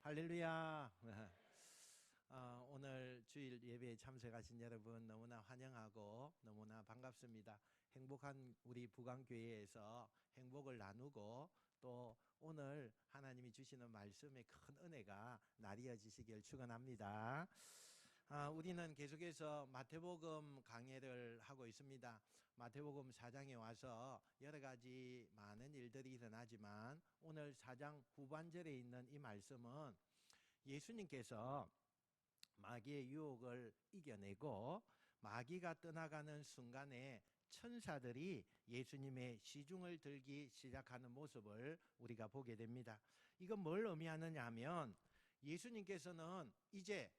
할렐루야. 오늘 주일 예배에 참석하신 여러분 너무나 환영하고 너무나 반갑습니다. 행복한 우리 부강교회에서 행복을 나누고 또 오늘 하나님이 주시는 말씀의 큰 은혜가 나뉘어지시길 축원합니다. 우리는 계속해서 마태복음 강해를 하고 있습니다. 마태복음 4장에 와서 여러 가지 많은 일들이 일어나지만 오늘 4장 후반절에 있는 이 말씀은 예수님께서 마귀의 유혹을 이겨내고 마귀가 떠나가는 순간에 천사들이 예수님의 시중을 들기 시작하는 모습을 우리가 보게 됩니다. 이건 뭘 의미하느냐 하면 예수님께서는 이제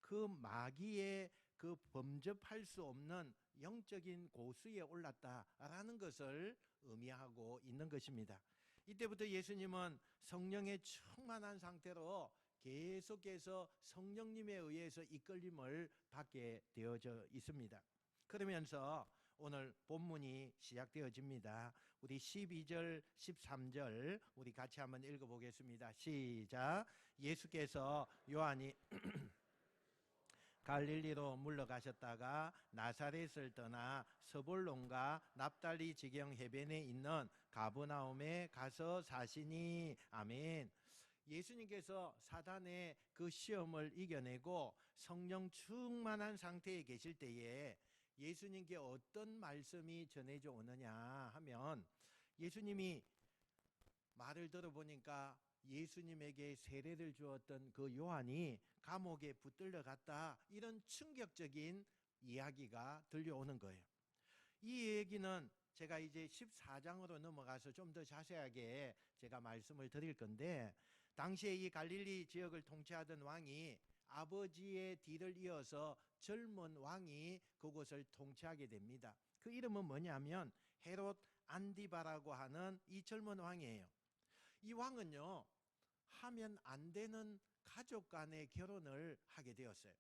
그 마귀의 그 범접할 수 없는 영적인 고수에 올랐다라는 것을 의미하고 있는 것입니다. 이때부터 예수님은 성령에 충만한 상태로 계속해서 성령님에 의해서 이끌림을 받게 되어져 있습니다. 그러면서 오늘 본문이 시작되어집니다. 우리 12절, 13절 우리 같이 한번 읽어보겠습니다. 시작. 예수께서 요한이 갈릴리로 물러가셨다가 나사렛을 떠나 서불론과 납달리 지경 해변에 있는 가버나움에 가서 사시니. 아멘. 예수님께서 사단의 그 시험을 이겨내고 성령 충만한 상태에 계실 때에 예수님께 어떤 말씀이 전해져 오느냐 하면, 예수님이 말을 들어보니까 예수님에게 세례를 주었던 그 요한이 감옥에 붙들려 갔다, 이런 충격적인 이야기가 들려오는 거예요. 이 얘기는 제가 이제 14장으로 넘어가서 좀 더 자세하게 제가 말씀을 드릴 건데, 당시에 이 갈릴리 지역을 통치하던 왕이 아버지의 뒤를 이어서 젊은 왕이 그곳을 통치하게 됩니다. 그 이름은 뭐냐면 헤롯 안디바라고 하는 이 젊은 왕이에요. 이 왕은요, 하면 안 되는 가족 간의 결혼을 하게 되었어요.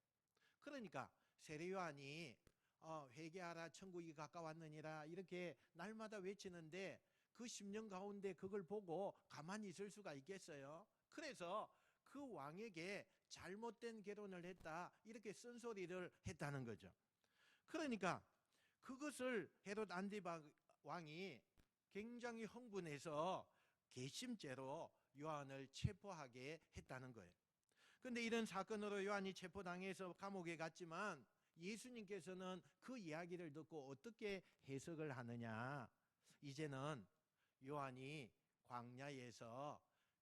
그러니까 세례 요한이 회개하라 천국이 가까웠느니라 이렇게 날마다 외치는데 그 10년 가운데 그걸 보고 가만히 있을 수가 있겠어요? 그래서 그 왕에게 잘못된 결혼을 했다, 이렇게 쓴소리를 했다는 거죠. 그러니까 그것을 헤롯 안디바 왕이 굉장히 흥분해서 괘씸죄로 요한을 체포하게 했다는 거예요. 그런데 이런 사건으로 요한이 체포당해서 감옥에 갔지만 예수님께서는 그 이야기를 듣고 어떻게 해석을 하느냐, 이제는 요한이 광야에서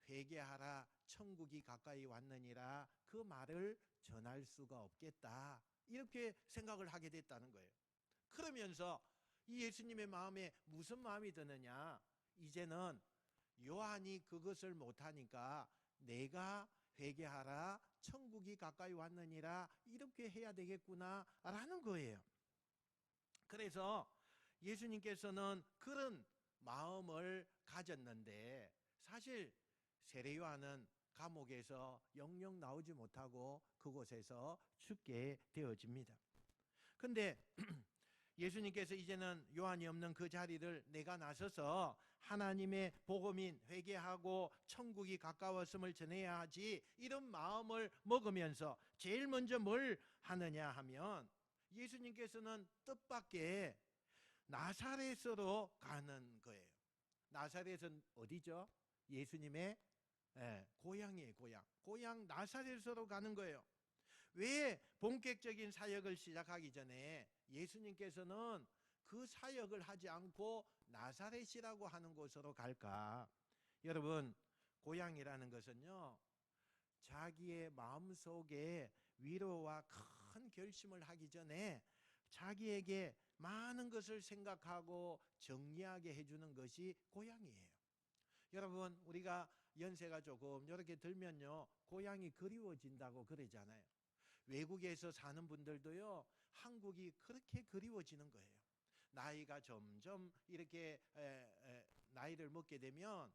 회개하라 천국이 가까이 왔느니라 그 말을 전할 수가 없겠다, 이렇게 생각을 하게 됐다는 거예요. 그러면서 이 예수님의 마음에 무슨 마음이 드느냐, 이제는 요한이 그것을 못하니까 내가 회개하라 천국이 가까이 왔느니라 이렇게 해야 되겠구나 라는 거예요. 그래서 예수님께서는 그런 마음을 가졌는데, 사실 세례 요한은 감옥에서 영영 나오지 못하고 그곳에서 죽게 되어집니다. 그런데 예수님께서 이제는 요한이 없는 그 자리를 내가 나서서 하나님의 복음인 회개하고 천국이 가까웠음을 전해야 하지, 이런 마음을 먹으면서 제일 먼저 뭘 하느냐 하면, 예수님께서는 뜻밖의 나사렛으로 가는 거예요. 나사렛은 어디죠? 예수님의 고향이에요. 고향 나사렛으로 가는 거예요. 왜 본격적인 사역을 시작하기 전에 예수님께서는 그 사역을 하지 않고 나사렛이라고 하는 곳으로 갈까? 여러분, 고향이라는 것은요, 자기의 마음속에 위로와 큰 결심을 하기 전에 자기에게 많은 것을 생각하고 정리하게 해주는 것이 고향이에요. 여러분, 우리가 연세가 조금 이렇게 들면요, 고향이 그리워진다고 그러잖아요. 외국에서 사는 분들도요, 한국이 그렇게 그리워지는 거예요. 나이가 점점 이렇게 나이를 먹게 되면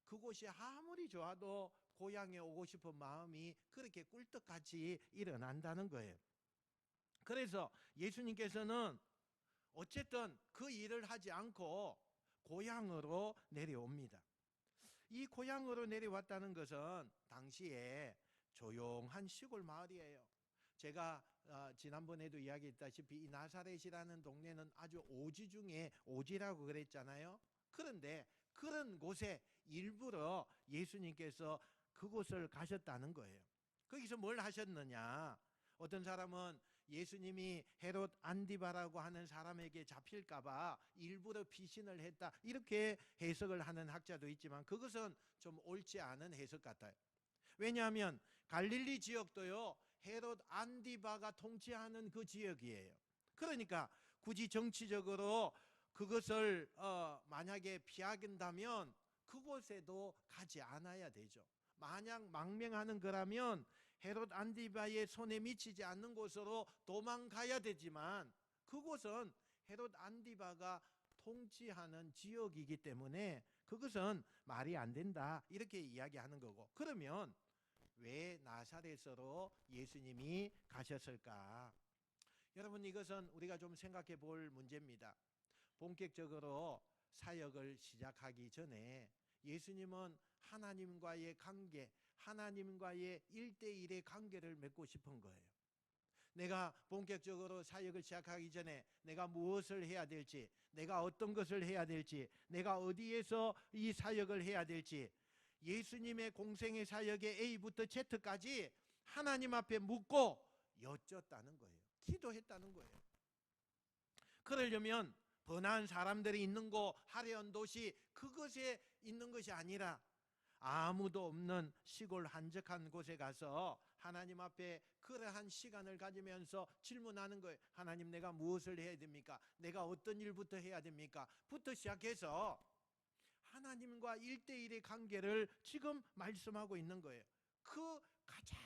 그곳이 아무리 좋아도 고향에 오고 싶은 마음이 그렇게 꿀떡같이 일어난다는 거예요. 그래서 예수님께서는 어쨌든 그 일을 하지 않고 고향으로 내려옵니다. 이 고향으로 내려왔다는 것은 당시에 조용한 시골 마을이에요. 제가 지난번에도 이야기했다시피 이 나사렛이라는 동네는 아주 오지 중에 오지라고 그랬잖아요. 그런데 그런 곳에 일부러 예수님께서 그곳을 가셨다는 거예요. 거기서 뭘 하셨느냐? 어떤 사람은 예수님이 헤롯 안디바라고 하는 사람에게 잡힐까봐 일부러 피신을 했다, 이렇게 해석을 하는 학자도 있지만 그것은 좀 옳지 않은 해석 같아요. 왜냐하면 갈릴리 지역도요, 헤롯 안디바가 통치하는 그 지역이에요. 그러니까 굳이 정치적으로 그것을 만약에 피하긴다면 그곳에도 가지 않아야 되죠. 만약 망명하는 거라면 헤롯 안디바의 손에 미치지 않는 곳으로 도망가야 되지만 그곳은 헤롯 안디바가 통치하는 지역이기 때문에 그것은 말이 안 된다, 이렇게 이야기하는 거고. 그러면 왜 나사렛으로 예수님이 가셨을까? 여러분, 이것은 우리가 좀 생각해 볼 문제입니다. 본격적으로 사역을 시작하기 전에 예수님은 하나님과의 관계, 하나님과의 1대1의 관계를 맺고 싶은 거예요. 내가 본격적으로 사역을 시작하기 전에 내가 무엇을 해야 될지, 내가 어떤 것을 해야 될지, 내가 어디에서 이 사역을 해야 될지, 예수님의 공생의 사역의 A부터 Z까지 하나님 앞에 묻고 여쭙다는 거예요. 기도했다는 거예요. 그러려면 번화한 사람들이 있는 곳, 화려한 도시, 그것에 있는 것이 아니라 아무도 없는 시골 한적한 곳에 가서 하나님 앞에 그러한 시간을 가지면서 질문하는 거예요. 하나님, 내가 무엇을 해야 됩니까? 내가 어떤 일부터 해야 됩니까? 부터 시작해서 하나님과 1대1의 관계를 지금 말씀하고 있는 거예요. 그 가장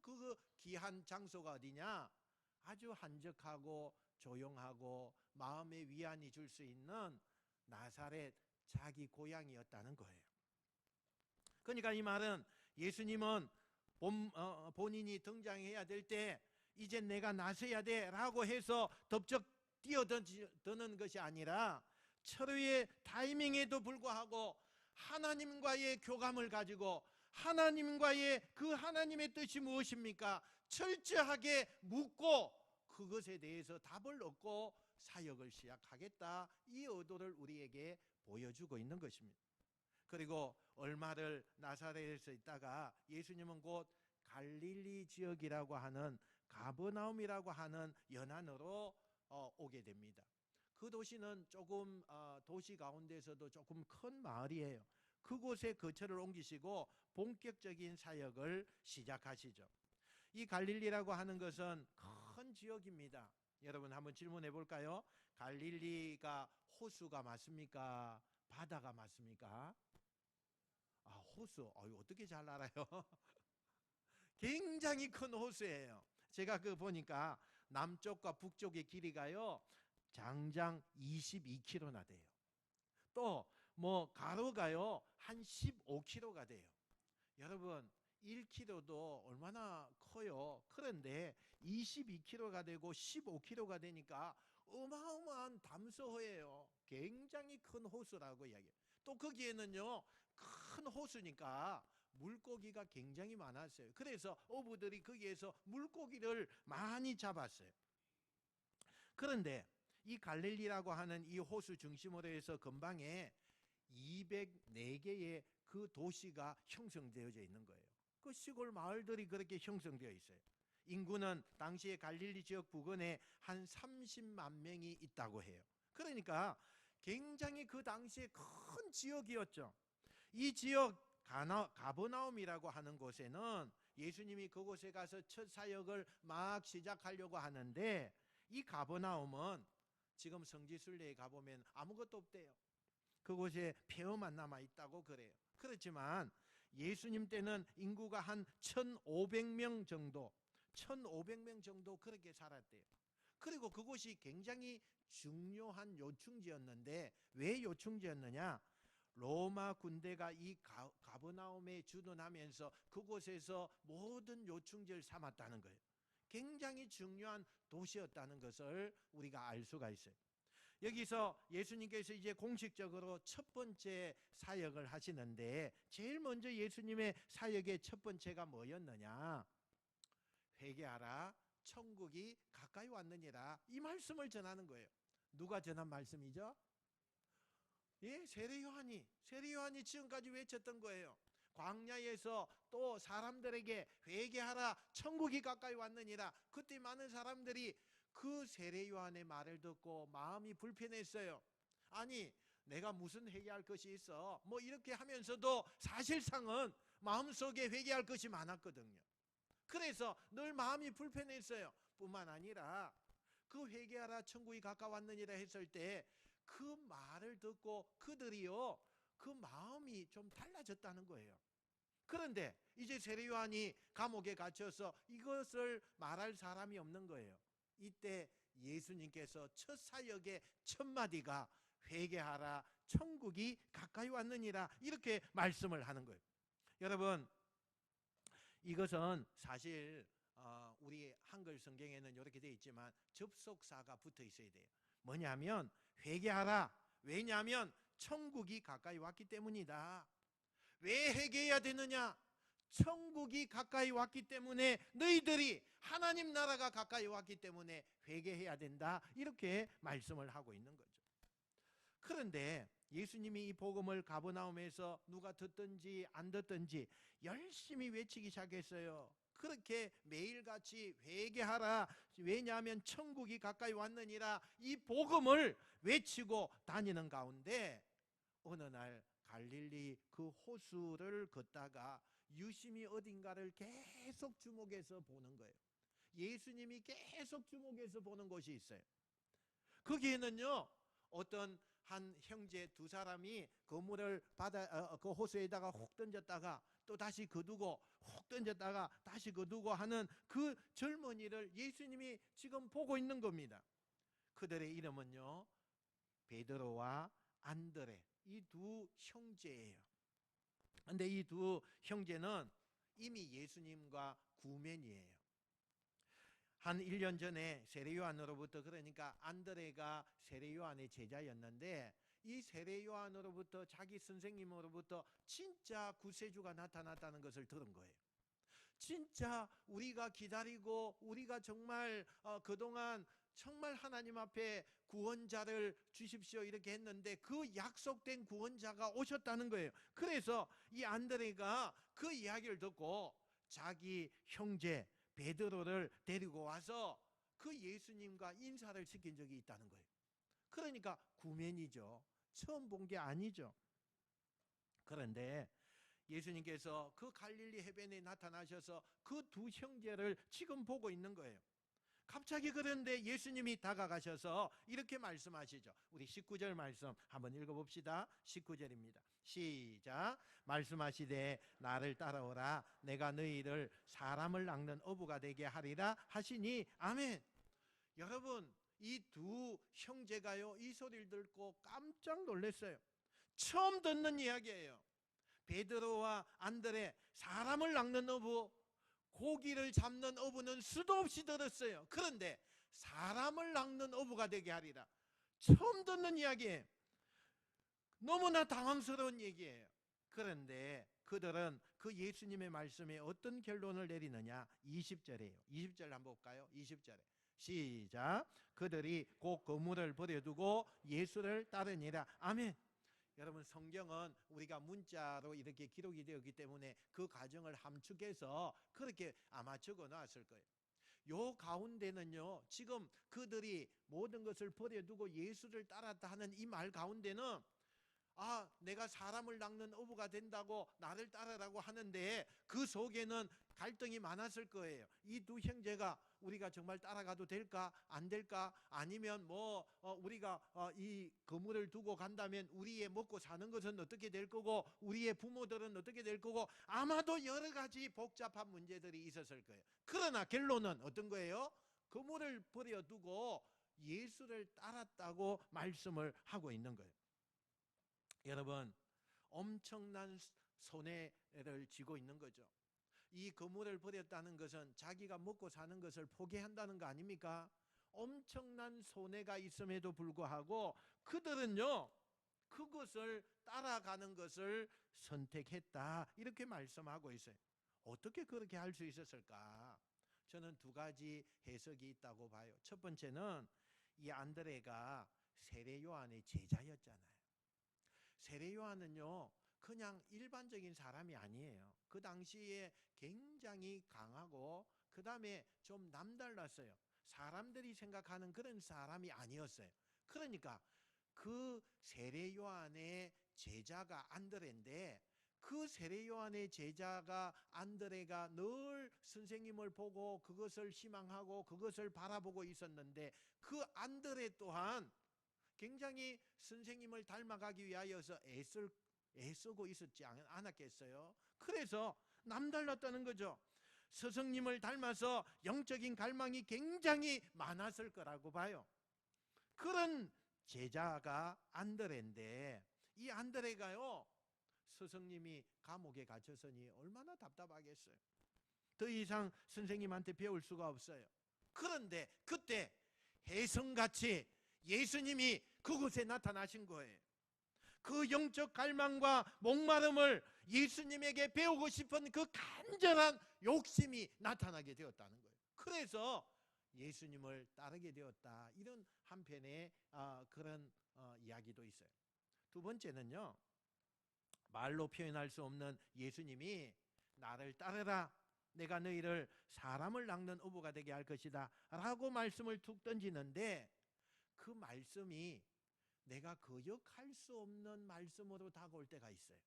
그 귀한 장소가 어디냐? 아주 한적하고 조용하고 마음의 위안이 줄 수 있는 나사렛, 자기 고향이었다는 거예요. 그러니까 이 말은 예수님은 본인이 등장해야 될 때 이제 내가 나서야 돼 라고 해서 덥적 뛰어드는 것이 아니라 철의 타이밍에도 불구하고 하나님과의 교감을 가지고 하나님과의 그 하나님의 뜻이 무엇입니까? 철저하게 묻고 그것에 대해서 답을 얻고 사역을 시작하겠다, 이 의도를 우리에게 보여주고 있는 것입니다. 그리고 얼마를 나사렛에서 있다가 예수님은 곧 갈릴리 지역이라고 하는 가버나움이라고 하는 연안으로 오게 됩니다. 그 도시는 조금 도시 가운데서도 조금 큰 마을이에요. 그곳에 거처를 옮기시고 본격적인 사역을 시작하시죠. 이 갈릴리라고 하는 것은 큰 지역입니다. 여러분, 한번 질문해 볼까요? 갈릴리가 호수가 맞습니까? 바다가 맞습니까? 호수. 어떻게 잘 알아요? 굉장히 큰 호수예요. 제가 그 보니까 남쪽과 북쪽의 길이가요, 장장 22km나 돼요. 또 뭐 가로가요, 한 15km가 돼요. 여러분, 1km도 얼마나 커요. 그런데 22km가 되고 15km가 되니까 어마어마한 담소호예요. 굉장히 큰 호수라고 이야기해요. 또 거기에는요, 큰 호수니까 물고기가 굉장히 많았어요. 그래서 어부들이 거기에서 물고기를 많이 잡았어요. 그런데 이 갈릴리라고 하는 이 호수 중심으로 해서 근방에 204개의 그 도시가 형성되어져 있는 거예요. 그 시골 마을들이 그렇게 형성되어 있어요. 인구는 당시에 갈릴리 지역 부근에 한 30만 명이 있다고 해요. 그러니까 굉장히 그 당시에 큰 지역이었죠. 이 지역 가버나움이라고 하는 곳에는 예수님이 그곳에 가서 첫 사역을 막 시작하려고 하는데, 이 가버나움은 지금 성지순례에 가보면 아무것도 없대요. 그곳에 폐허만 남아 있다고 그래요. 그렇지만 예수님 때는 인구가 한 1,500명 정도, 1,500명 정도 그렇게 살았대요. 그리고 그곳이 굉장히 중요한 요충지였는데, 왜 요충지였느냐? 로마 군대가 이 가버나움에 주둔하면서 그곳에서 모든 요충지를 삼았다는 거예요. 굉장히 중요한 도시였다는 것을 우리가 알 수가 있어요. 여기서 예수님께서 이제 공식적으로 첫 번째 사역을 하시는데, 제일 먼저 예수님의 사역의 첫 번째가 뭐였느냐? 회개하라, 천국이 가까이 왔느니라, 이 말씀을 전하는 거예요. 누가 전한 말씀이죠? 예, 세례 요한이 지금까지 외쳤던 거예요. 광야에서 또 사람들에게 회개하라, 천국이 가까이 왔느니라. 그때 많은 사람들이 그 세례 요한의 말을 듣고 마음이 불편했어요. 아니, 내가 무슨 회개할 것이 있어? 뭐 이렇게 하면서도 사실상은 마음속에 회개할 것이 많았거든요. 그래서 늘 마음이 불편했어요. 뿐만 아니라 그 회개하라, 천국이 가까웠느니라 했을 때 그 말을 듣고 그들이요, 그 마음이 좀 달라졌다는 거예요. 그런데 이제 세례 요한이 감옥에 갇혀서 이것을 말할 사람이 없는 거예요. 이때 예수님께서 첫 사역의 첫 마디가 회개하라, 천국이 가까이 왔느니라, 이렇게 말씀을 하는 거예요. 여러분, 이것은 사실 우리 한글 성경에는 이렇게 되어 있지만 접속사가 붙어 있어야 돼요. 뭐냐면 회개하라. 왜냐하면 천국이 가까이 왔기 때문이다. 왜 회개해야 되느냐? 천국이 가까이 왔기 때문에, 너희들이 하나님 나라가 가까이 왔기 때문에 회개해야 된다, 이렇게 말씀을 하고 있는 거죠. 그런데 예수님이 이 복음을 가버나움에서 누가 듣든지 안 듣든지 열심히 외치기 시작했어요. 그렇게 매일같이 회개하라, 왜냐하면 천국이 가까이 왔느니라, 이 복음을 외치고 다니는 가운데 어느 날 갈릴리 그 호수를 걷다가 유심히 어딘가를 계속 주목해서 보는 거예요. 예수님이 계속 주목해서 보는 곳이 있어요. 거기에는요, 어떤 한 형제 두 사람이 그물을 그 호수에다가 훅 던졌다가 또 다시 거두고 훅 던졌다가 다시 거두고 하는 그 젊은이를 예수님이 지금 보고 있는 겁니다. 그들의 이름은요, 베드로와 안드레, 이 두 형제예요. 근데 이 두 형제는 이미 예수님과 구면이에요. 한 1년 전에 세례 요한으로부터, 그러니까 안드레가 세례 요한의 제자였는데, 이 세례 요한으로부터, 자기 선생님으로부터 진짜 구세주가 나타났다는 것을 들은 거예요. 진짜 우리가 기다리고 우리가 정말 그동안 정말 하나님 앞에 구원자를 주십시오 이렇게 했는데 그 약속된 구원자가 오셨다는 거예요. 그래서 이 안드레가 그 이야기를 듣고 자기 형제 베드로를 데리고 와서 그 예수님과 인사를 시킨 적이 있다는 거예요. 그러니까 구면이죠. 처음 본 게 아니죠. 그런데 예수님께서 그 갈릴리 해변에 나타나셔서 그 두 형제를 지금 보고 있는 거예요. 갑자기 그런데 예수님이 다가가셔서 이렇게 말씀하시죠. 우리 19절 말씀 한번 읽어봅시다. 19절입니다. 시작. 말씀하시되 나를 따라오라, 내가 너희를 사람을 낚는 어부가 되게 하리라 하시니 아멘. 여러분, 이 두 형제가요, 이 소리를 듣고 깜짝 놀랐어요. 처음 듣는 이야기예요. 베드로와 안드레, 사람을 낚는 어부, 고기를 잡는 어부는 수도 없이 들었어요. 그런데 사람을 낚는 어부가 되게 하리라, 처음 듣는 이야기예요. 너무나 당황스러운 얘기예요. 그런데 그들은 그 예수님의 말씀에 어떤 결론을 내리느냐? 20절이에요. 20절 한번 볼까요? 20절에 시작. 그들이 곧 그물을 버려두고 예수를 따르니라. 아멘. 여러분, 성경은 우리가 문자로 이렇게 기록이 되었기 때문에 그 과정을 함축해서 그렇게 아마 적어놨을 거예요. 요 가운데는요, 지금 그들이 모든 것을 버려두고 예수를 따랐다 하는 이 말 가운데는, 아, 내가 사람을 낚는 어부가 된다고 나를 따르라고 하는데 그 속에는 갈등이 많았을 거예요. 이 두 형제가 우리가 정말 따라가도 될까 안 될까, 아니면 우리가 이 그물을 두고 간다면 우리의 먹고 사는 것은 어떻게 될 거고 우리의 부모들은 어떻게 될 거고, 아마도 여러 가지 복잡한 문제들이 있었을 거예요. 그러나 결론은 어떤 거예요? 그물을 버려두고 예수를 따랐다고 말씀을 하고 있는 거예요. 여러분, 엄청난 손해를 쥐고 있는 거죠. 이 그물을 버렸다는 것은 자기가 먹고 사는 것을 포기한다는 거 아닙니까? 엄청난 손해가 있음에도 불구하고 그들은요 그것을 따라가는 것을 선택했다, 이렇게 말씀하고 있어요. 어떻게 그렇게 할 수 있었을까? 저는 두 가지 해석이 있다고 봐요. 첫 번째는 이 안드레가 세례 요한의 제자였잖아요. 세례 요한은요 그냥 일반적인 사람이 아니에요. 그 당시에 굉장히 강하고 그 다음에 좀 남달랐어요. 사람들이 생각하는 그런 사람이 아니었어요. 그러니까 그 세례 요한의 제자가 안드레인데, 그 세례 요한의 제자가 안드레가 늘 선생님을 보고 그것을 희망하고 그것을 바라보고 있었는데, 그 안드레 또한 굉장히 선생님을 닮아가기 위하여서 애쓰고 있었지 않았겠어요? 그래서 남달랐다는 거죠. 스승님을 닮아서 영적인 갈망이 굉장히 많았을 거라고 봐요. 그런 제자가 안드레인데, 이 안드레가요 스승님이 감옥에 갇혔으니 얼마나 답답하겠어요. 더 이상 선생님한테 배울 수가 없어요. 그런데 그때 혜성같이 예수님이 그곳에 나타나신 거예요. 그 영적 갈망과 목마름을 예수님에게 배우고 싶은 그 간절한 욕심이 나타나게 되었다는 거예요. 그래서 예수님을 따르게 되었다, 이런 한편의 그런 이야기도 있어요. 두 번째는요, 말로 표현할 수 없는 예수님이 나를 따르라, 내가 너희를 사람을 낚는 어부가 되게 할 것이다 라고 말씀을 툭 던지는데, 그 말씀이 내가 거역할 수 없는 말씀으로 다가올 때가 있어요.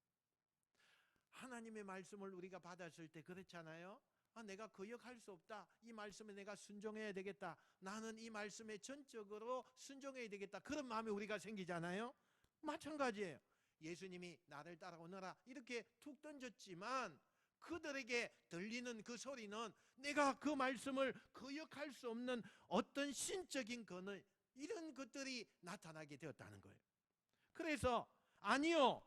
하나님의 말씀을 우리가 받았을 때 그렇잖아요. 내가 거역할 수 없다, 이 말씀에 내가 순종해야 되겠다, 나는 이 말씀에 전적으로 순종해야 되겠다, 그런 마음이 우리가 생기잖아요. 마찬가지예요. 예수님이 나를 따라오너라 이렇게 툭 던졌지만 그들에게 들리는 그 소리는 내가 그 말씀을 거역할 수 없는 어떤 신적인 근원, 이런 것들이 나타나게 되었다는 거예요. 그래서 아니요,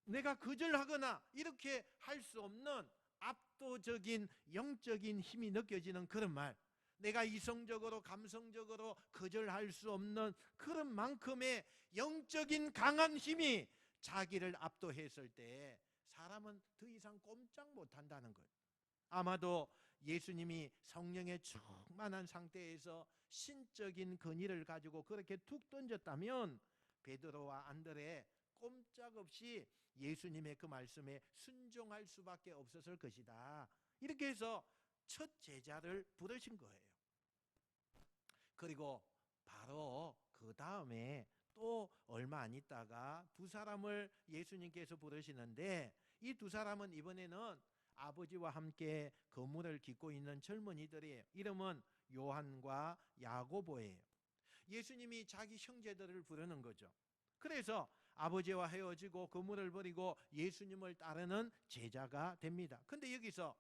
내가 거절하거나 이렇게 할 수 없는 압도적인 영적인 힘이 느껴지는 그런 말, 내가 이성적으로 감성적으로 거절할 수 없는 그런 만큼의 영적인 강한 힘이 자기를 압도했을 때 사람은 더 이상 꼼짝 못한다는 거예요. 아마도 예수님이 성령에 충만한 상태에서 신적인 근위를 가지고 그렇게 툭 던졌다면 베드로와 안드레 꼼짝없이 예수님의 그 말씀에 순종할 수밖에 없었을 것이다, 이렇게 해서 첫 제자를 부르신 거예요. 그리고 바로 그 다음에 또 얼마 안 있다가 두 사람을 예수님께서 부르시는데, 이 두 사람은 이번에는 아버지와 함께 거물을 깃고 있는 젊은이들이에요. 이름은 요한과 야고보예요. 예수님이 자기 형제들을 부르는 거죠. 그래서 아버지와 헤어지고 거물을 버리고 예수님을 따르는 제자가 됩니다. 근데 여기서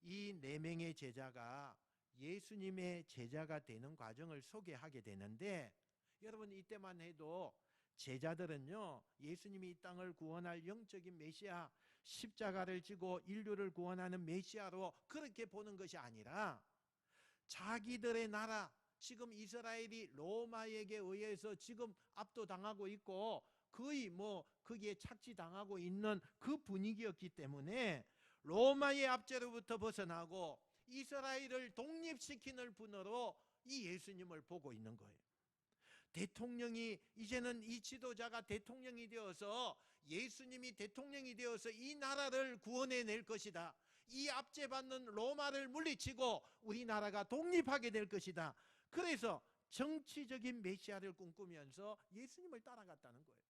이 네 명의 제자가 예수님의 제자가 되는 과정을 소개하게 되는데, 여러분 이때만 해도 제자들은요 예수님이 이 땅을 구원할 영적인 메시아, 십자가를 지고 인류를 구원하는 메시아로 그렇게 보는 것이 아니라 자기들의 나라, 지금 이스라엘이 로마에게 의해서 지금 압도당하고 있고 거의 거기에 착지당하고 있는 그 분위기였기 때문에 로마의 압제로부터 벗어나고 이스라엘을 독립시키는 분으로 이 예수님을 보고 있는 거예요. 대통령이, 이제는 이 지도자가 대통령이 되어서, 예수님이 대통령이 되어서 이 나라를 구원해낼 것이다, 이 압제받는 로마를 물리치고 우리나라가 독립하게 될 것이다, 그래서 정치적인 메시아를 꿈꾸면서 예수님을 따라갔다는 거예요.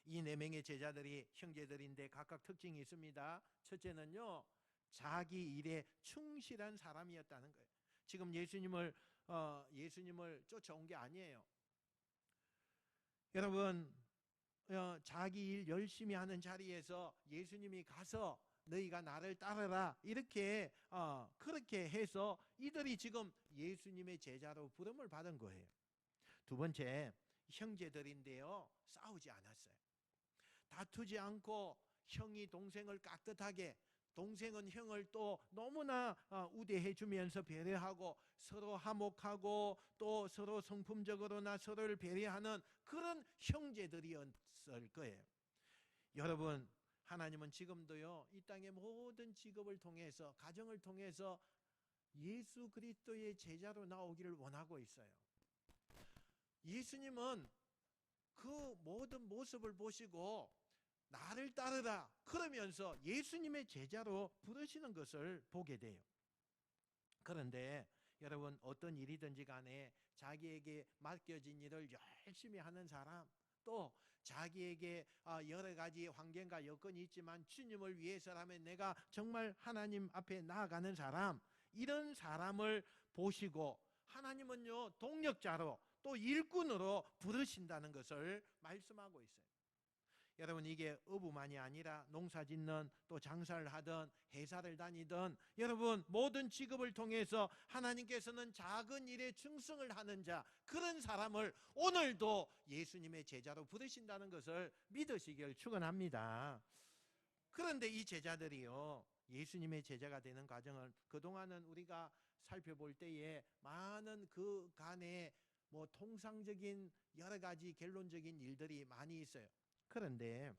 이 네 명의 제자들이 형제들인데 각각 특징이 있습니다. 첫째는요, 자기 일에 충실한 사람이었다는 거예요. 지금 예수님을 쫓아온 게 아니에요. 여러분, 자기 일 열심히 하는 자리에서 예수님이 가서 너희가 나를 따르라 이렇게 그렇게 해서 이들이 지금 예수님의 제자로 부름을 받은 거예요. 두 번째, 형제들인데요 싸우지 않았어요. 다투지 않고 형이 동생을 깍듯하게 동생은 형을 또 너무나 우대해 주면서 배려하고 서로 화목하고 또 서로 성품적으로나 서로를 배려하는 그런 형제들이었을 거예요. 여러분, 하나님은 지금도요, 이 땅의 모든 직업을 통해서, 가정을 통해서 예수 그리스도의 제자로 나오기를 원하고 있어요. 예수님은 그 모든 모습을 보시고 나를 따르라 그러면서 예수님의 제자로 부르시는 것을 보게 돼요. 그런데 여러분, 어떤 일이든지 간에 자기에게 맡겨진 일을 열심히 하는 사람, 또 자기에게 여러 가지 환경과 여건이 있지만 주님을 위해서라면 내가 정말 하나님 앞에 나아가는 사람, 이런 사람을 보시고 하나님은요, 동력자로 또 일꾼으로 부르신다는 것을 말씀하고 있어요. 여러분, 이게 어부만이 아니라 농사 짓는, 또 장사를 하든 회사를 다니든, 여러분 모든 직업을 통해서 하나님께서는 작은 일에 충성을 하는 자, 그런 사람을 오늘도 예수님의 제자로 부르신다는 것을 믿으시길 축원합니다. 그런데 이 제자들이요, 예수님의 제자가 되는 과정을 그동안은 우리가 살펴볼 때에 많은 그 간에 통상적인 여러 가지 결론적인 일들이 많이 있어요. 그런데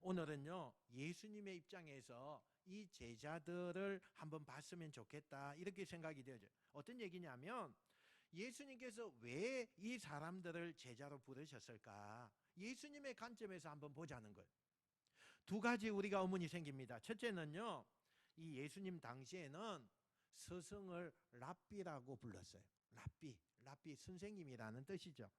오늘은요, 예수님의 입장에서 이 제자들을 한번 봤으면 좋겠다, 이렇게 생각이 되죠. 어떤 얘기냐면, 예수님께서 왜 이 사람들을 제자로 부르셨을까? 예수님의 관점에서 한번 보자는 거예요. 두 가지 우리가 의문이 생깁니다. 첫째는요, 이 예수님 당시에는 스승을 랍비라고 불렀어요. 랍비 선생님이라는 뜻이죠.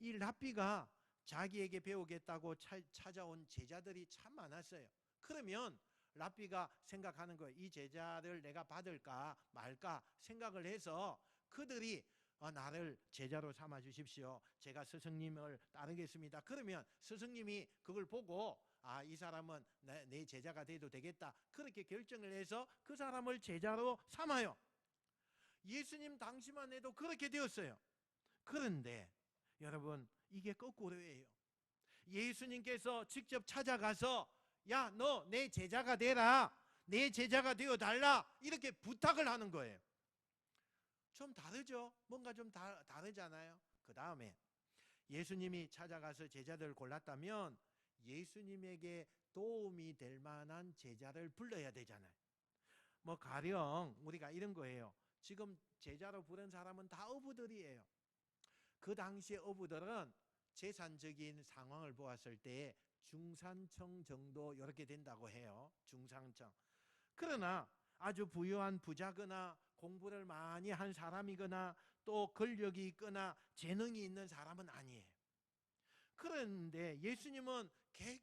이 랍비가 자기에게 배우겠다고 찾아온 제자들이 참 많았어요. 그러면 랍비가 생각하는 거예요. 이 제자를 내가 받을까 말까 생각을 해서 그들이 나를 제자로 삼아 주십시오, 제가 스승님을 따르겠습니다. 그러면 스승님이 그걸 보고 이 사람은 내 제자가 돼도 되겠다, 그렇게 결정을 해서 그 사람을 제자로 삼아요. 예수님 당시만 해도 그렇게 되었어요. 그런데 여러분, 이게 거꾸로예요. 예수님께서 직접 찾아가서 야, 너 내 제자가 되라, 내 제자가 되어 달라, 이렇게 부탁을 하는 거예요. 좀 다르죠? 뭔가 좀 다르잖아요. 그 다음에 예수님이 찾아가서 제자들을 골랐다면 예수님에게 도움이 될 만한 제자를 불러야 되잖아요. 가령 우리가 이런 거예요. 지금 제자로 부른 사람은 다 어부들이에요. 그 당시에 어부들은 재산적인 상황을 보았을 때 중산층 정도 이렇게 된다고 해요. 중산층. 그러나 아주 부유한 부자거나 공부를 많이 한 사람이거나 또 권력이 있거나 재능이 있는 사람은 아니에요. 그런데 예수님은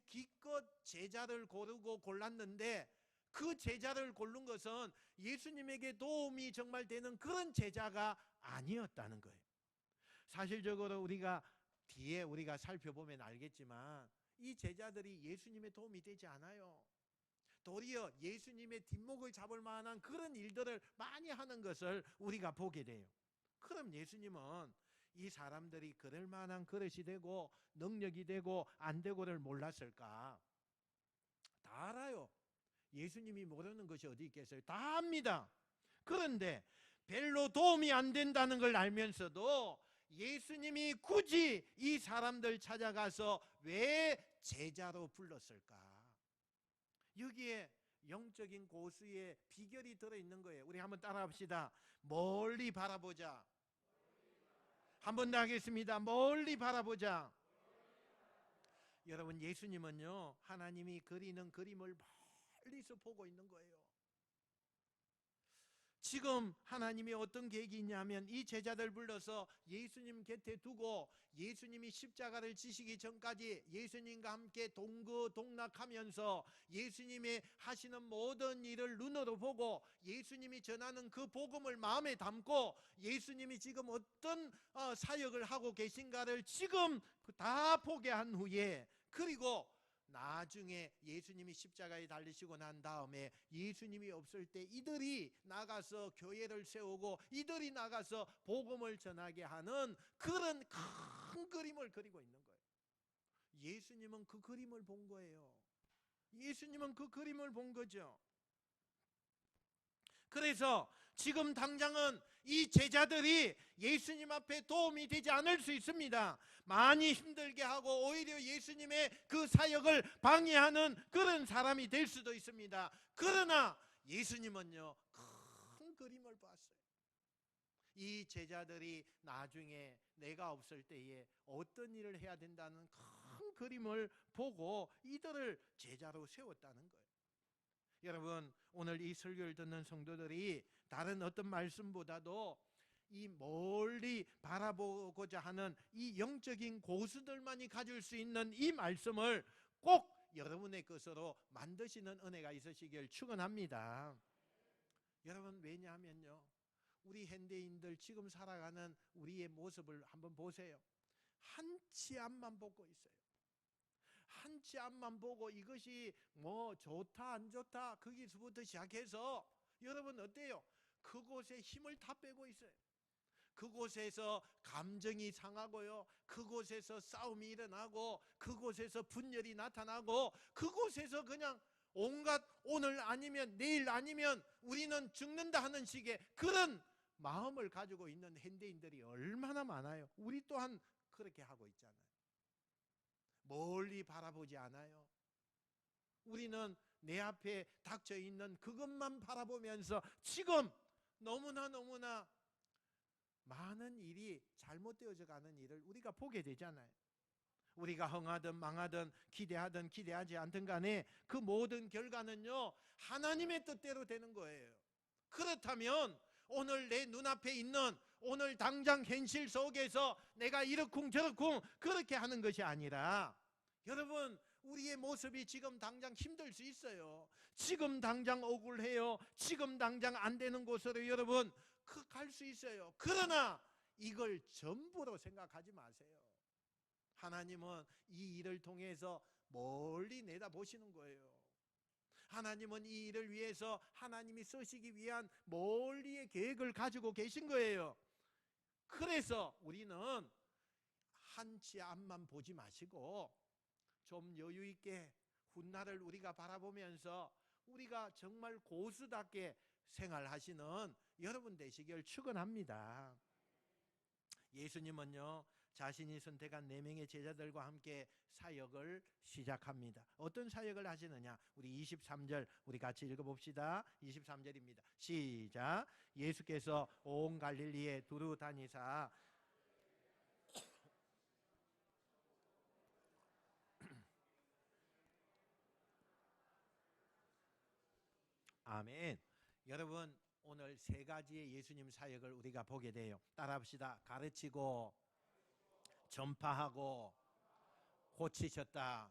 기껏 제자를 고르고 골랐는데 그 제자를 고른 것은 예수님에게 도움이 정말 되는 그런 제자가 아니었다는 거예요. 사실적으로 우리가 뒤에 우리가 살펴보면 알겠지만 이 제자들이 예수님의 도움이 되지 않아요. 도리어 예수님의 뒷목을 잡을 만한 그런 일들을 많이 하는 것을 우리가 보게 돼요. 그럼 예수님은 이 사람들이 그럴 만한 그릇이 되고 능력이 되고 안 되고를 몰랐을까? 다 알아요. 예수님이 모르는 것이 어디 있겠어요? 다 압니다. 그런데 별로 도움이 안 된다는 걸 알면서도 예수님이 굳이 이 사람들 찾아가서 왜 제자로 불렀을까? 여기에 영적인 고수의 비결이 들어있는 거예요. 우리 한번 따라합시다. 멀리 바라보자. 한 번 더 하겠습니다. 멀리 바라보자. 여러분, 예수님은요, 하나님이 그리는 그림을 멀리서 보고 있는 거예요. 지금 하나님이 어떤 계획이 있냐면 이 제자들 불러서 예수님 곁에 두고 예수님이 십자가를 지시기 전까지 예수님과 함께 동거동락하면서 예수님이 하시는 모든 일을 눈으로 보고 예수님이 전하는 그 복음을 마음에 담고 예수님이 지금 어떤 사역을 하고 계신가를 지금 다 보게 한 후에, 그리고 나중에 예수님이 십자가에 달리시고 난 다음에 예수님이 없을 때 이들이 나가서 교회를 세우고 이들이 나가서 복음을 전하게 하는 그런 큰 그림을 그리고 있는 거예요. 예수님은 그 그림을 본 거예요. 예수님은 그 그림을 본 거죠. 그래서 지금 당장은 이 제자들이 예수님 앞에 도움이 되지 않을 수 있습니다. 많이 힘들게 하고 오히려 예수님의 그 사역을 방해하는 그런 사람이 될 수도 있습니다. 그러나 예수님은요, 큰 그림을 봤어요. 이 제자들이 나중에 내가 없을 때에 어떤 일을 해야 된다는 큰 그림을 보고 이들을 제자로 세웠다는 거예요. 여러분, 오늘 이 설교를 듣는 성도들이 다른 어떤 말씀보다도 이 멀리 바라보고자 하는 이 영적인 고수들만이 가질 수 있는 이 말씀을 꼭 여러분의 것으로 만드시는 은혜가 있으시길 축원합니다. 여러분, 왜냐하면요, 우리 현대인들 지금 살아가는 우리의 모습을 한번 보세요. 한 치 앞만 보고 있어요. 한 치 앞만 보고 이것이 뭐 좋다 안 좋다 거기서부터 시작해서 여러분 어때요? 그곳에 힘을 다 빼고 있어요. 그곳에서 감정이 상하고요, 그곳에서 싸움이 일어나고, 그곳에서 분열이 나타나고, 그곳에서 그냥 온갖 오늘 아니면 내일 아니면 우리는 죽는다 하는 식의 그런 마음을 가지고 있는 현대인들이 얼마나 많아요. 우리 또한 그렇게 하고 있잖아요. 멀리 바라보지 않아요. 우리는 내 앞에 닥쳐 있는 그것만 바라보면서 지금 너무나 많은 일이 잘못되어져 가는 일을 우리가 보게 되잖아요. 우리가 흥하든 망하든 기대하든 기대하지 않든 간에 그 모든 결과는요, 하나님의 뜻대로 되는 거예요. 그렇다면 오늘 내 눈앞에 있는 오늘 당장 현실 속에서 내가 이러쿵 저러쿵 그렇게 하는 것이 아니라, 여러분, 우리의 모습이 지금 당장 힘들 수 있어요. 지금 당장 억울해요. 지금 당장 안 되는 곳으로 여러분 갈 수 있어요. 그러나 이걸 전부로 생각하지 마세요. 하나님은 이 일을 통해서 멀리 내다보시는 거예요. 하나님은 이 일을 위해서 하나님이 쓰시기 위한 멀리의 계획을 가지고 계신 거예요. 그래서 우리는 한 치 앞만 보지 마시고 좀 여유 있게 훗날을 우리가 바라보면서 우리가 정말 고수답게 생활하시는 여러분 되시길 축원합니다. 예수님은요, 자신이 선택한 4명의 제자들과 함께 사역을 시작합니다. 어떤 사역을 하시느냐? 우리 23절 우리 같이 읽어봅시다. 23절입니다. 시작. 예수께서 온 갈릴리에 두루 다니사 아멘. 여러분, 오늘 3가지의 예수님 사역을 우리가 보게 돼요. 따라합시다. 가르치고, 전파하고, 고치셨다.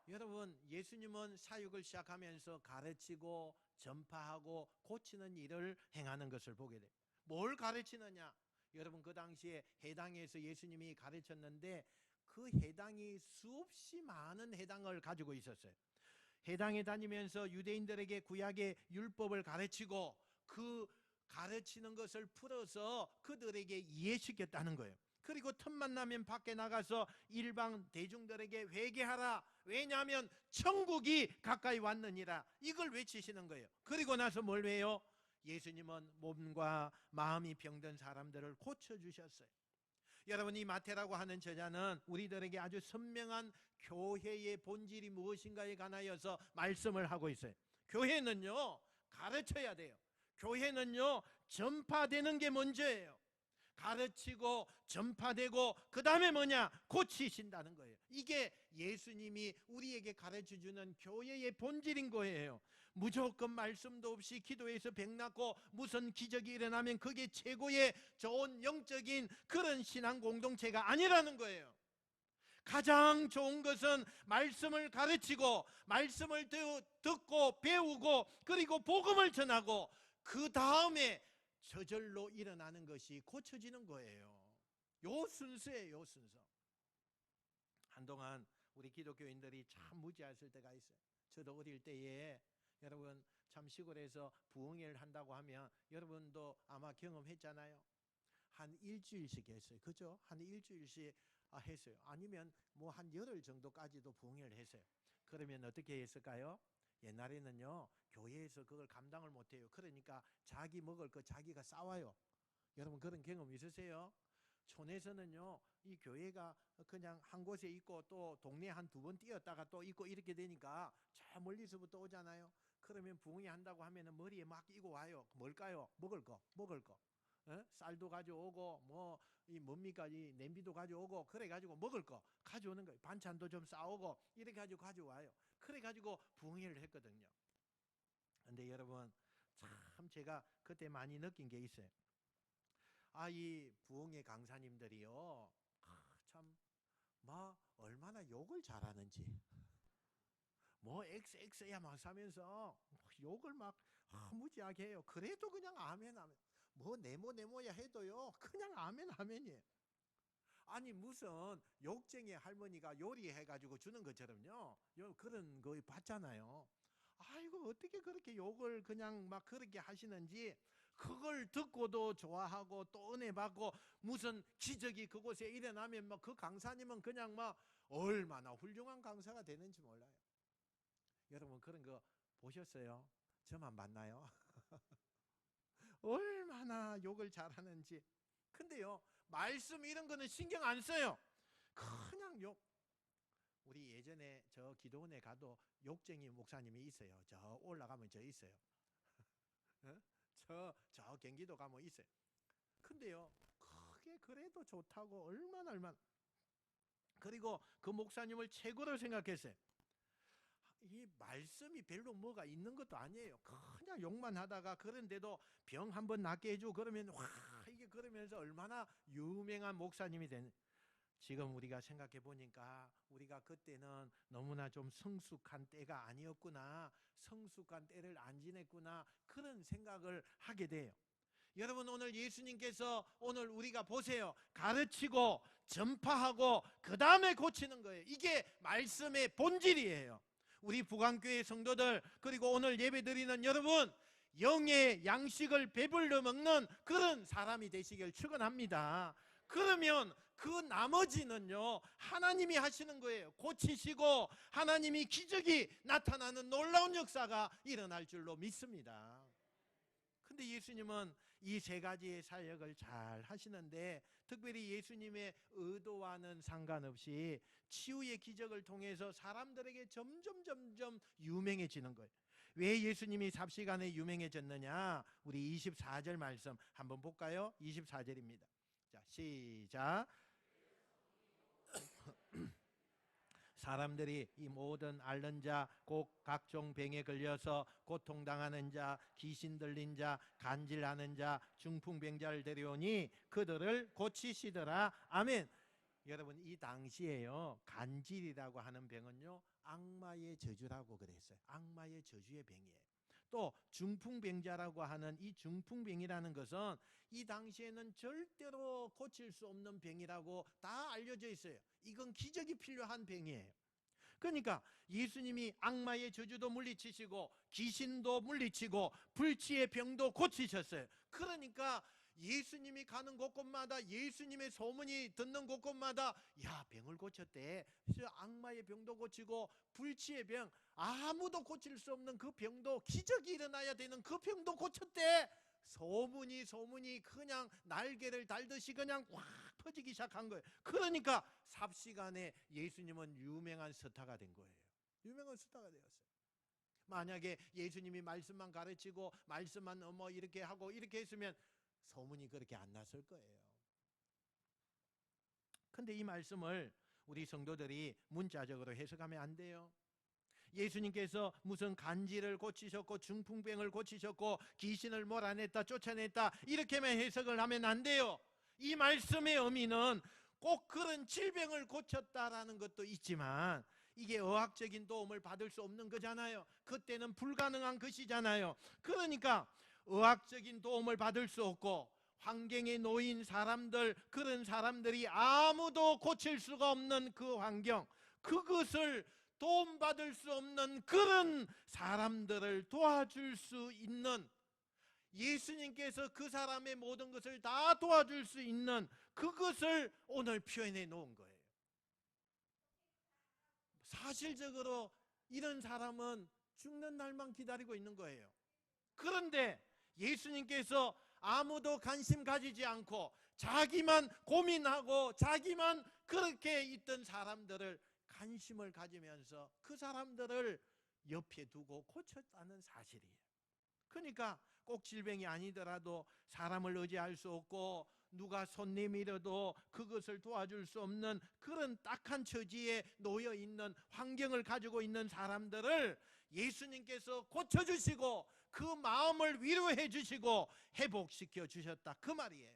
여러분, 예수님은 사역을 시작하면서 가르치고, 전파하고, 고치는 일을 행하는 것을 보게 돼요. 뭘 가르치느냐? 여러분, 그 당시에 해당에서 예수님이 가르쳤는데 그 해당이 수없이 많은 해당을 가지고 있었어요. 해당에 다니면서 유대인들에게 구약의 율법을 가르치고 그 가르치는 것을 풀어서 그들에게 이해시켰다는 거예요. 그리고 틈만 나면 밖에 나가서 일방 대중들에게 회개하라. 왜냐하면 천국이 가까이 왔느니라. 이걸 외치시는 거예요. 그리고 나서 뭘 해요? 예수님은 몸과 마음이 병든 사람들을 고쳐주셨어요. 여러분, 이 마태라고 하는 저자는 우리들에게 아주 선명한 교회의 본질이 무엇인가에 관하여서 말씀을 하고 있어요. 교회는요, 가르쳐야 돼요. 교회는요, 전파되는 게 먼저예요. 가르치고 전파되고 그 다음에 뭐냐? 고치신다는 거예요. 이게 예수님이 우리에게 가르쳐주는 교회의 본질인 거예요. 무조건 말씀도 없이 기도해서 병났고 무슨 기적이 일어나면 그게 최고의 좋은 영적인 그런 신앙 공동체가 아니라는 거예요. 가장 좋은 것은 말씀을 가르치고 말씀을 듣고 배우고 그리고 복음을 전하고 그 다음에 저절로 일어나는 것이 고쳐지는 거예요. 요 순서예요, 요 순서. 한동안 우리 기독교인들이 참 무지했을 때가 있어요. 저도 어릴 때에 여러분 참 시골에서 부흥회를 한다고 하면 여러분도 아마 경험했잖아요. 한 일주일씩 했어요. 그죠? 한 일주일씩 했어요. 아니면 뭐 한 열흘 정도까지도 부흥회를 했어요. 그러면 어떻게 했을까요? 옛날에는요, 교회에서 그걸 감당을 못해요. 그러니까 자기 먹을 거 자기가 싸와요. 여러분 그런 경험 있으세요? 촌에서는요, 이 교회가 그냥 한 곳에 있고 또 동네 한 두 번 뛰었다가 또 있고 이렇게 되니까 저 멀리서부터 오잖아요. 그러면 부흥회 한다고 하면은 머리에 막 끼고 와요. 뭘까요? 먹을 거. 쌀도 가져오고 뭐 이 뭡니까 이 냄비도 가져오고 그래 가지고 먹을 거 가져오는 거예요. 반찬도 좀 싸오고 이렇게 가지고 가져와요. 그래 가지고 부흥회를 했거든요. 근데 여러분 참 제가 그때 많이 느낀 게 있어요. 이 부흥회 강사님들이요, 참 뭐 얼마나 욕을 잘하는지, 뭐 XX야 막 사면서 욕을 막 무지하게 해요. 그래도 그냥 아멘 아멘. 뭐 네모야 해도요 그냥 아멘 아멘이에요. 아니 무슨 욕쟁이 할머니가 요리해가지고 주는 것처럼요, 그런 거 봤잖아요. 아이고 어떻게 그렇게 욕을 그냥 막 그렇게 하시는지, 그걸 듣고도 좋아하고 또 은혜 받고 무슨 기적이 그곳에 일어나면 막 그 강사님은 그냥 막 얼마나 훌륭한 강사가 되는지 몰라요. 여러분 그런 거 보셨어요? 저만 봤나요? 얼마나 욕을 잘하는지. 근데요, 말씀 이런 거는 신경 안 써요. 그냥 욕. 우리 예전에 저 기도원에 가도 욕쟁이 목사님이 있어요. 저 올라가면 저 있어요. 어? 저 경기도 가면 있어요. 근데요, 그게 그래도 좋다고 얼마나. 그리고 그 목사님을 최고로 생각했어요. 이 말씀이 별로 뭐가 있는 것도 아니에요. 그냥 욕만 하다가, 그런데도 병 한번 낫게 해주고 그러면 와 이게 그러면서 얼마나 유명한 목사님이 되는. 지금 우리가 생각해 보니까 우리가 그때는 너무나 좀 성숙한 때가 아니었구나, 성숙한 때를 안 지냈구나, 그런 생각을 하게 돼요. 여러분 오늘 예수님께서 오늘 우리가 보세요, 가르치고 전파하고 그 다음에 고치는 거예요. 이게 말씀의 본질이에요. 우리 부강교회 성도들, 그리고 오늘 예배드리는 여러분, 영의 양식을 배불러 먹는 그런 사람이 되시길 축원합니다. 그러면 그 나머지는요 하나님이 하시는 거예요. 고치시고 하나님이 기적이 나타나는 놀라운 역사가 일어날 줄로 믿습니다. 근데 예수님은 이 세 가지의 사역을 잘 하시는데, 특별히 예수님의 의도와는 상관없이 치유의 기적을 통해서 사람들에게 점점 유명해지는 거예요. 왜 예수님이 삽시간에 유명해졌느냐? 우리 24절 말씀 한번 볼까요? 24절입니다. 자, 시작. 사람들이 이 모든 앓는 자, 곧 각종 병에 걸려서 고통당하는 자, 귀신 들린 자, 간질하는 자, 중풍병자를 데려오니 그들을 고치시더라. 아멘. 여러분 이 당시에요, 간질이라고 하는 병은요 악마의 저주라고 그랬어요. 악마의 저주의 병이에요. 또 중풍병자라고 하는 이 중풍병이라는 것은 이 당시에는 절대로 고칠 수 없는 병이라고 다 알려져 있어요. 이건 기적이 필요한 병이에요. 그러니까 예수님이 악마의 저주도 물리치시고 귀신도 물리치고 불치의 병도 고치셨어요. 그러니까 예수님이 가는 곳곳마다, 예수님의 소문이 듣는 곳곳마다, 야 병을 고쳤대, 악마의 병도 고치고 불치의 병, 아무도 고칠 수 없는 그 병도, 기적이 일어나야 되는 그 병도 고쳤대. 소문이 그냥 날개를 달듯이 그냥 확 퍼지기 시작한 거예요. 그러니까 삽시간에 예수님은 유명한 스타가 된 거예요. 유명한 스타가 되었어요. 만약에 예수님이 말씀만 가르치고 말씀만 뭐 이렇게 하고 이렇게 했으면 소문이 그렇게 안 났을 거예요. 근데 이 말씀을 우리 성도들이 문자적으로 해석하면 안 돼요. 예수님께서 무슨 간질을 고치셨고 중풍병을 고치셨고 귀신을 몰아냈다 쫓아냈다 이렇게만 해석을 하면 안 돼요. 이 말씀의 의미는 꼭 그런 질병을 고쳤다라는 것도 있지만 이게 의학적인 도움을 받을 수 없는 거잖아요. 그때는 불가능한 것이잖아요. 그러니까 의학적인 도움을 받을 수 없고 환경에 놓인 사람들, 그런 사람들이 아무도 고칠 수가 없는 그 환경, 그것을 도움받을 수 없는 그런 사람들을 도와줄 수 있는, 예수님께서 그 사람의 모든 것을 다 도와줄 수 있는 그것을 오늘 표현해 놓은 거예요. 사실적으로 이런 사람은 죽는 날만 기다리고 있는 거예요. 그런데 예수님께서 아무도 관심 가지지 않고 자기만 고민하고 자기만 그렇게 있던 사람들을 관심을 가지면서 그 사람들을 옆에 두고 고쳤다는 사실이에요. 그러니까 꼭 질병이 아니더라도 사람을 의지할 수 없고 누가 손 내밀어도 그것을 도와줄 수 없는 그런 딱한 처지에 놓여 있는 환경을 가지고 있는 사람들을 예수님께서 고쳐주시고 그 마음을 위로해 주시고 회복시켜 주셨다, 그 말이에요.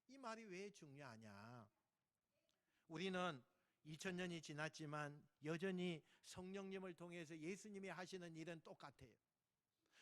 이 말이 왜 중요하냐? 우리는 2000년이 지났지만 여전히 성령님을 통해서 예수님이 하시는 일은 똑같아요.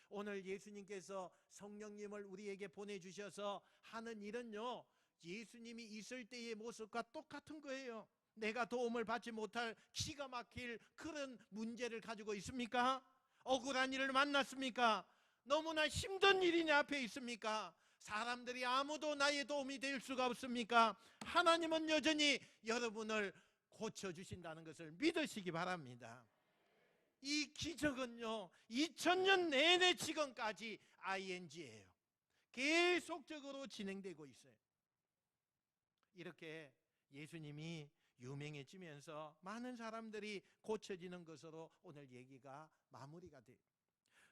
오늘 예수님께서 성령님을 우리에게 보내주셔서 하는 일은요, 예수님이 있을 때의 모습과 똑같은 거예요. 내가 도움을 받지 못할 기가 막힐 그런 문제를 가지고 있습니까? 억울한 일을 만났습니까? 너무나 힘든 일이 내 앞에 있습니까? 사람들이 아무도 나의 도움이 될 수가 없습니까? 하나님은 여전히 여러분을 고쳐주신다는 것을 믿으시기 바랍니다. 이 기적은요, 2000년 내내 지금까지 ING예요. 계속적으로 진행되고 있어요. 이렇게 예수님이 유명해지면서 많은 사람들이 고쳐지는 것으로 오늘 얘기가 마무리가 돼요.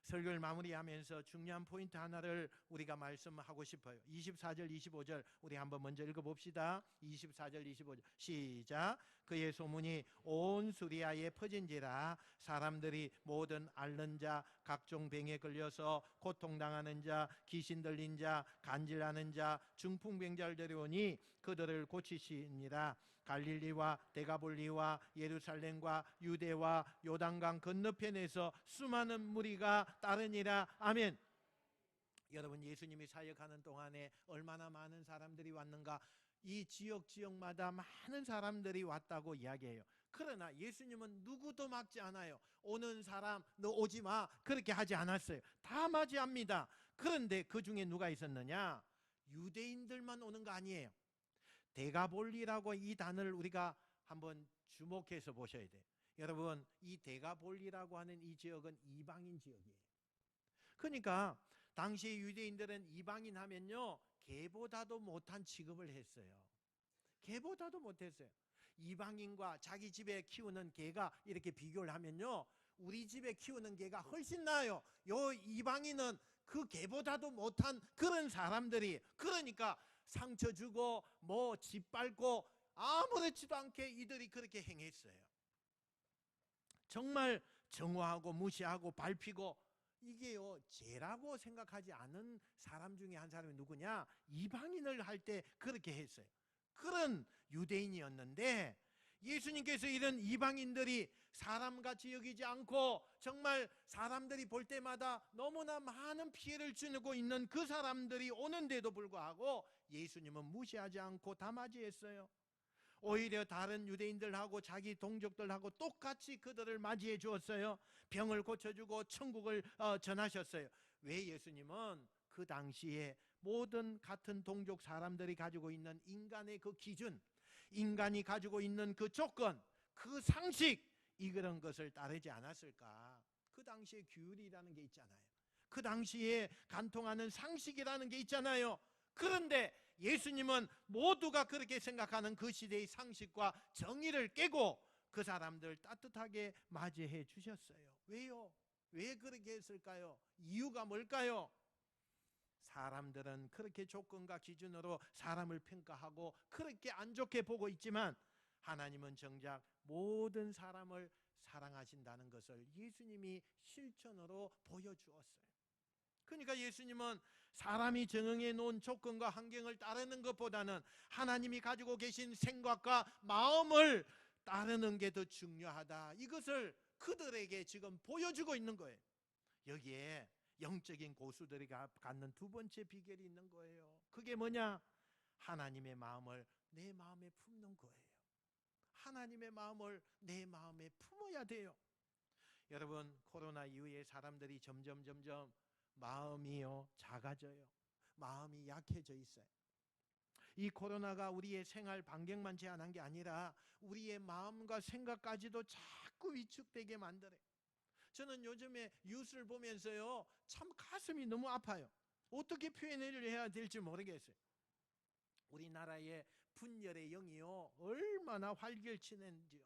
설교를 마무리하면서 중요한 포인트 하나를 우리가 말씀하고 싶어요. 24절 25절 우리 한번 먼저 읽어봅시다. 24절 25절 시작. 그의 소문이 온 수리아에 퍼진지라 사람들이 모든 앓는 자, 각종 병에 걸려서 고통당하는 자, 귀신 들린 자, 간질나는 자, 중풍병자를 데려오니 그들을 고치시니라. 갈릴리와 데가볼리와 예루살렘과 유대와 요단강 건너편에서 수많은 무리가 따르니라. 아멘. 여러분, 예수님이 사역하는 동안에 얼마나 많은 사람들이 왔는가? 이 지역마다 많은 사람들이 왔다고 이야기해요. 그러나 예수님은 누구도 막지 않아요. 오는 사람 너 오지 마 그렇게 하지 않았어요. 다 맞이합니다. 그런데 그 중에 누가 있었느냐? 유대인들만 오는 거 아니에요. 데가볼리라고 이 단어를 우리가 한번 주목해서 보셔야 돼요. 여러분, 이 데가볼리라고 하는 이 지역은 이방인 지역이에요. 그러니까 당시 유대인들은 이방인 하면요, 개보다도 못한 취급을 했어요. 개보다도 못했어요. 이방인과 자기 집에 키우는 개가 이렇게 비교를 하면요, 우리 집에 키우는 개가 훨씬 나아요. 요 이방인은 그 개보다도 못한 그런 사람들이, 그러니까 상처 주고 뭐 짓밟고 아무렇지도 않게 이들이 그렇게 행했어요. 정말 정오하고 무시하고 밟히고, 이게요 죄라고 생각하지 않은 사람 중에 한 사람이 누구냐? 이방인을 할 때 그렇게 했어요. 그런 유대인이었는데 예수님께서 이런 이방인들이 사람같이 여기지 않고 정말 사람들이 볼 때마다 너무나 많은 피해를 주고 있는 그 사람들이 오는데도 불구하고 예수님은 무시하지 않고 다 맞이했어요. 오히려 다른 유대인들하고 자기 동족들하고 똑같이 그들을 맞이해 주었어요. 병을 고쳐주고 천국을 전하셨어요. 왜? 예수님은 그 당시에 모든 같은 동족 사람들이 가지고 있는 인간의 그 기준, 인간이 가지고 있는 그 조건, 그 상식, 이런 것을 따르지 않았을까? 그 당시에 규율이라는 게 있잖아요. 그 당시에 간통하는 상식이라는 게 있잖아요. 그런데 예수님은 모두가 그렇게 생각하는 그 시대의 상식과 정의를 깨고 그 사람들 따뜻하게 맞이해 주셨어요. 왜요? 왜 그렇게 했을까요? 이유가 뭘까요? 사람들은 그렇게 조건과 기준으로 사람을 평가하고 그렇게 안 좋게 보고 있지만 하나님은 정작 모든 사람을 사랑하신다는 것을 예수님이 실천으로 보여주었어요. 그러니까 예수님은 사람이 정해 놓은 조건과 환경을 따르는 것보다는 하나님이 가지고 계신 생각과 마음을 따르는 게 더 중요하다, 이것을 그들에게 지금 보여주고 있는 거예요. 여기에 영적인 고수들이 갖는 두 번째 비결이 있는 거예요. 그게 뭐냐? 하나님의 마음을 내 마음에 품는 거예요. 하나님의 마음을 내 마음에 품어야 돼요. 여러분, 코로나 이후에 사람들이 점점 마음이요 작아져요. 마음이 약해져 있어요. 이 코로나가 우리의 생활 반경만 제한한 게 아니라 우리의 마음과 생각까지도 자꾸 위축되게 만들어요. 저는 요즘에 뉴스를 보면서요, 참 가슴이 너무 아파요. 어떻게 표현을 해야 될지 모르겠어요. 우리나라의 분열의 영이요, 얼마나 활개치는지요.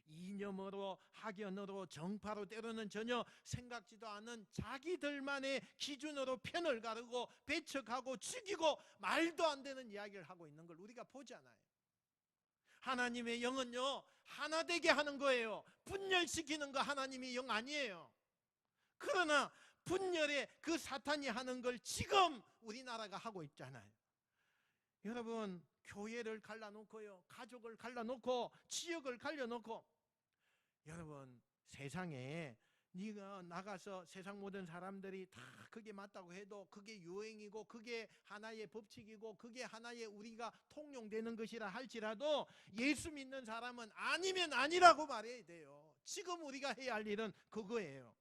이념으로, 학연으로, 정파로, 때로는 전혀 생각지도 않은 자기들만의 기준으로 편을 가르고 배척하고 죽이고 말도 안 되는 이야기를 하고 있는 걸 우리가 보잖아요. 하나님의 영은요, 하나 되게 하는 거예요. 분열시키는 거 하나님의 영 아니에요. 그러나 분열의 그 사탄이 하는 걸 지금 우리나라가 하고 있잖아요. 여러분, 교회를 갈라놓고요, 가족을 갈라놓고, 지역을 갈려놓고, 여러분, 세상에 네가 나가서 세상 모든 사람들이 다 그게 맞다고 해도 그게 유행이고 그게 하나의 법칙이고 그게 하나의 우리가 통용되는 것이라 할지라도 예수 믿는 사람은 아니면 아니라고 말해야 돼요. 지금 우리가 해야 할 일은 그거예요.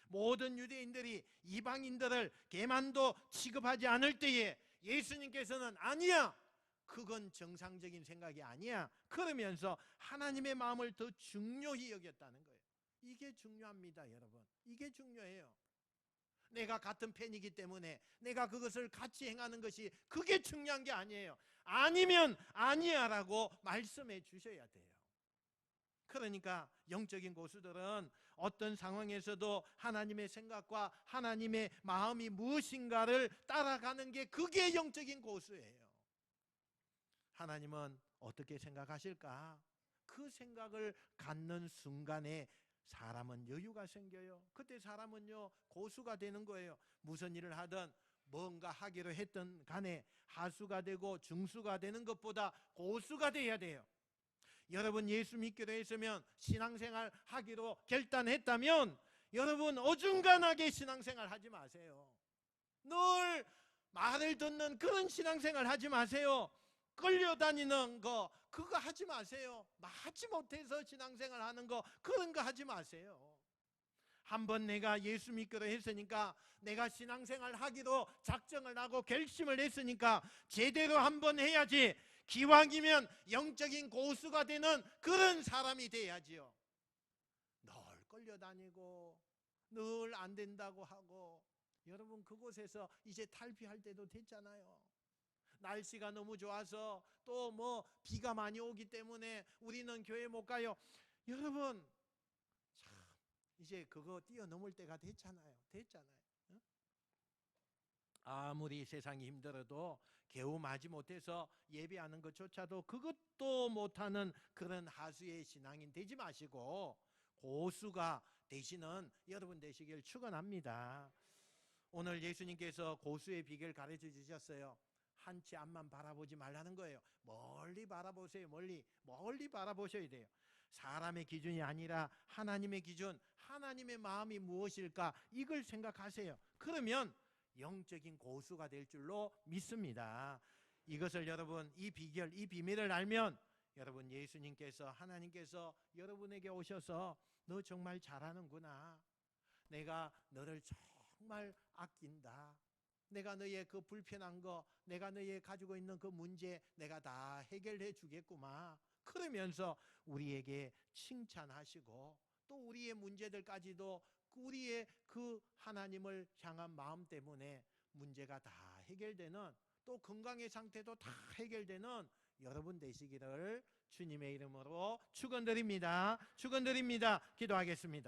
모든 유대인들이 이방인들을 개만도 취급하지 않을 때에 예수님께서는 아니야, 그건 정상적인 생각이 아니야, 그러면서 하나님의 마음을 더 중요히 여겼다는 거예요. 이게 중요합니다, 여러분. 이게 중요해요. 내가 같은 팬이기 때문에 내가 그것을 같이 행하는 것이 그게 중요한 게 아니에요. 아니면 아니야라고 말씀해 주셔야 돼요. 그러니까 영적인 고수들은 어떤 상황에서도 하나님의 생각과 하나님의 마음이 무엇인가를 따라가는 게 그게 영적인 고수예요. 하나님은 어떻게 생각하실까? 그 생각을 갖는 순간에 사람은 여유가 생겨요. 그때 사람은요, 고수가 되는 거예요. 무슨 일을 하든 뭔가 하기로 했던 간에 하수가 되고 중수가 되는 것보다 고수가 돼야 돼요. 여러분, 예수 믿기로 했으면, 신앙생활 하기로 결단했다면 여러분 어중간하게 신앙생활 하지 마세요. 늘 말을 듣는 그런 신앙생활 하지 마세요. 끌려다니는 거 그거 하지 마세요. 마지 못해서 신앙생활 하는 거 그런 거 하지 마세요. 한번 내가 예수 믿기로 했으니까, 내가 신앙생활 하기로 작정을 하고 결심을 했으니까 제대로 한번 해야지, 기왕이면 영적인 고수가 되는 그런 사람이 돼야지요. 늘 끌려다니고 늘 안 된다고 하고, 여러분 그곳에서 이제 탈피할 때도 됐잖아요. 날씨가 너무 좋아서 또 뭐 비가 많이 오기 때문에 우리는 교회 못 가요. 여러분, 참 이제 그거 뛰어넘을 때가 됐잖아요. 응? 아무리 세상이 힘들어도 겨우 마지 못해서 예배하는 것조차도 그것도 못하는 그런 하수의 신앙인 되지 마시고 고수가 되시는 여러분 되시길 축원합니다. 오늘 예수님께서 고수의 비결 가르쳐 주셨어요. 한치 앞만 바라보지 말라는 거예요. 멀리 바라보세요. 멀리 바라보셔야 돼요. 사람의 기준이 아니라 하나님의 기준, 하나님의 마음이 무엇일까, 이걸 생각하세요. 그러면 영적인 고수가 될 줄로 믿습니다. 이것을 여러분, 이 비결, 이 비밀을 알면 여러분, 예수님께서, 하나님께서 여러분에게 오셔서 너 정말 잘하는구나, 내가 너를 정말 아낀다, 내가 너의 그 불편한 거, 내가 너의 가지고 있는 그 문제 내가 다 해결해 주겠구만, 그러면서 우리에게 칭찬하시고 또 우리의 문제들까지도 우리의 그 하나님을 향한 마음 때문에 문제가 다 해결되는, 또 건강의 상태도 다 해결되는 여러분 되시기를 주님의 이름으로 축원드립니다. 기도하겠습니다.